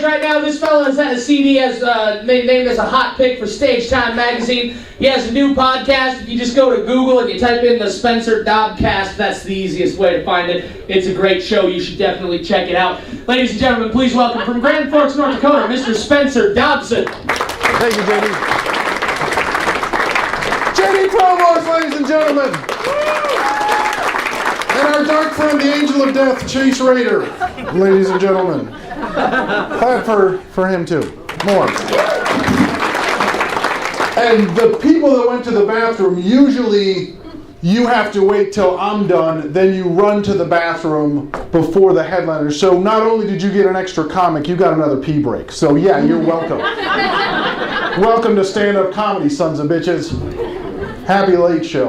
right now. This fella has had a CD named as a hot pick for Stage Time magazine. He has a new podcast. If you just go to Google and you type in the Spencer Dobcast, that's the easiest way to find it. It's a great show. You should definitely check it out. Ladies and gentlemen, please welcome from Grand Forks, North Dakota, Mr. Spencer Dobson. Thank you, JD. JD Provost, ladies and gentlemen. And our dark friend, the Angel of Death, Chase Raider, ladies and gentlemen. Clap for him too. More. And the people that went to the bathroom, usually you have to wait till I'm done, then you run to the bathroom before the headliner. So not only did you get an extra comic, you got another pee break. So yeah, you're welcome. Welcome to stand-up comedy, sons of bitches. Happy late show.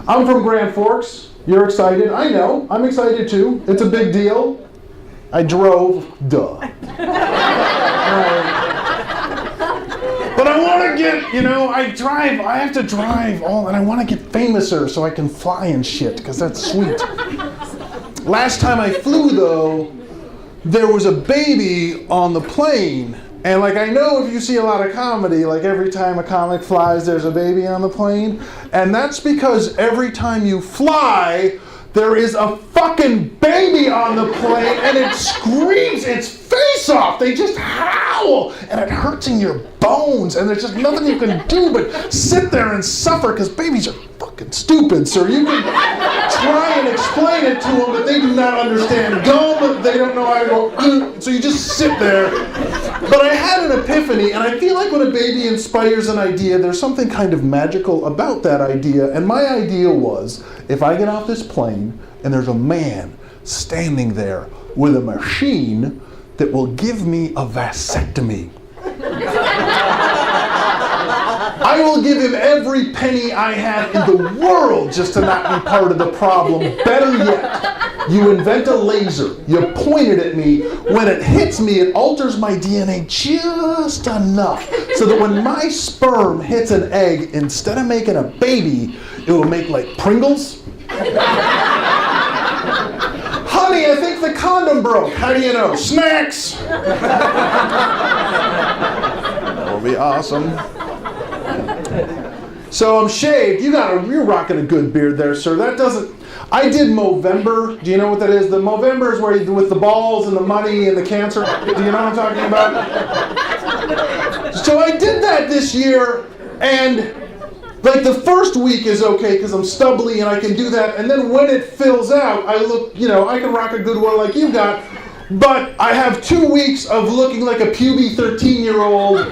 I'm from Grand Forks. You're excited? I know. I'm excited too. It's a big deal. I drove. Duh. But I want to get, I have to drive and I want to get famouser so I can fly and shit, because that's sweet. Last time I flew, though, there was a baby on the plane. And I know if you see a lot of comedy, every time a comic flies, there's a baby on the plane. And that's because every time you fly, there is a fucking baby on the plane and it screams its face off. They just howl and it hurts in your bones and there's just nothing you can do but sit there and suffer, because babies are fucking stupid, sir. You can try and explain it to them, but they do not understand gum. They don't know how to go, so you just sit there. But I had an epiphany, and I feel like when a baby inspires an idea, there's something kind of magical about that idea. And my idea was, if I get off this plane and there's a man standing there with a machine that will give me a vasectomy, I will give him every penny I have in the world just to not be part of the problem. Better yet, you invent a laser, you point it at me, when it hits me, it alters my DNA just enough so that when my sperm hits an egg, instead of making a baby, it will make Pringles. Honey, I think the condom broke. How do you know? Snacks! That will be awesome. So I'm shaved. You're rocking a good beard there, sir. That doesn't... I did Movember. Do you know what that is? The Movember is where you, with the balls and the money and the cancer. Do you know what I'm talking about? So I did that this year, and the first week is okay because I'm stubbly and I can do that. And then when it fills out, I look, I can rock a good one like you got. But I have 2 weeks of looking like a puby 13-year-old,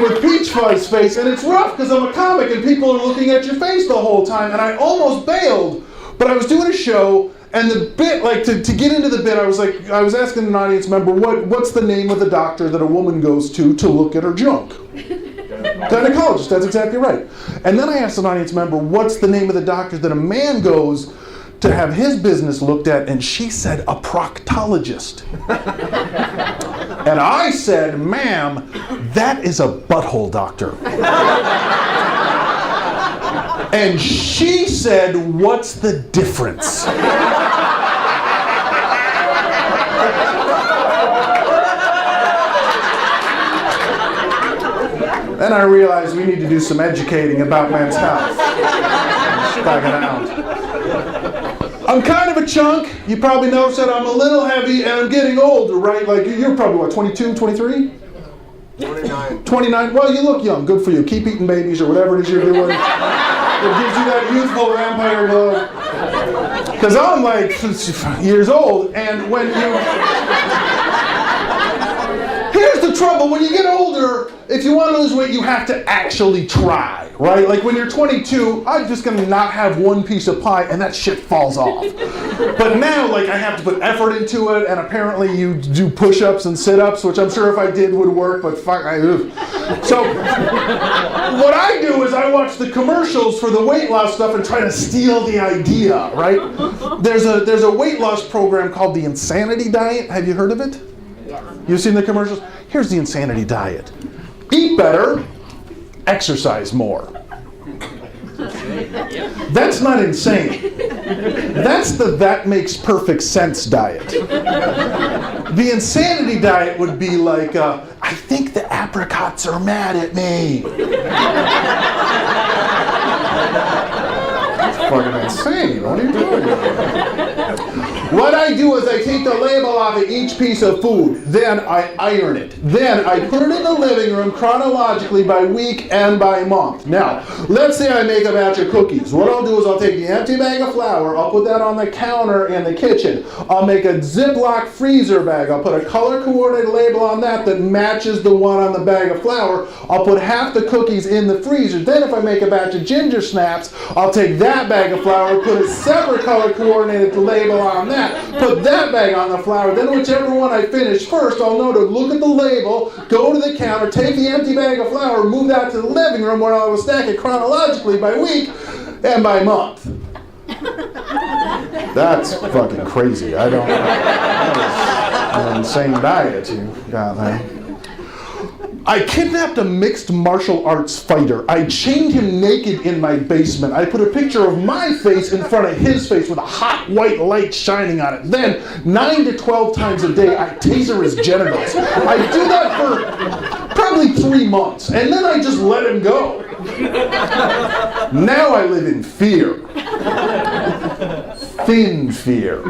with peach fuzz face, and it's rough because I'm a comic and people are looking at your face the whole time, and I almost bailed, but I was doing a show, and the bit, to get into the bit, I was asking an audience member, what's the name of the doctor that a woman goes to look at her junk? Gynecologist, that's exactly right. And then I asked an audience member, what's the name of the doctor that a man goes to have his business looked at, and she said a proctologist. And I said, ma'am, that is a butthole doctor. And she said, what's the difference? Then I realized we need to do some educating about men's health. Fucking out. I'm kind of a chunk. You probably noticed that I'm a little heavy and I'm getting older, right? You're probably, 22, 23? 29. 29? Well, you look young. Good for you. Keep eating babies or whatever it is you're doing. It gives you that youthful vampire glow. Because I'm years old, and when you... Here's the trouble. When you get older, if you want to lose weight, you have to actually try, right? When you're 22, I'm just going to not have one piece of pie, and that shit falls off. But now, I have to put effort into it, and apparently you do push-ups and sit-ups, which I'm sure if I did would work, but fuck, So, what I do is I watch the commercials for the weight loss stuff and try to steal the idea, right? There's a weight loss program called the Insanity Diet. Have you heard of it? You've seen the commercials? Here's the Insanity Diet. Eat better, exercise more. That's not insane. That's the that makes perfect sense diet. The insanity diet would be like, I think the apricots are mad at me. That's fucking insane. What are you doing? What I do is I take the label off of each piece of food, then I iron it. Then I put it in the living room chronologically by week and by month. Now, let's say I make a batch of cookies. What I'll do is I'll take the empty bag of flour, I'll put that on the counter in the kitchen. I'll make a Ziploc freezer bag. I'll put a color-coordinated label on that that matches the one on the bag of flour. I'll put half the cookies in the freezer. Then if I make a batch of ginger snaps, I'll take that bag of flour, put a separate color-coordinated label on that. Put that bag on the flour, then whichever one I finish first, I'll know to look at the label, go to the counter, take the empty bag of flour, move that to the living room where I will stack it chronologically by week and by month. That's fucking crazy. That is an insane diet you got there. I kidnapped a mixed martial arts fighter. I chained him naked in my basement. I put a picture of my face in front of his face with a hot white light shining on it. Then, 9 to 12 times a day, I taser his genitals. I do that for probably 3 months, and then I just let him go. Now I live in fear. Thin fear.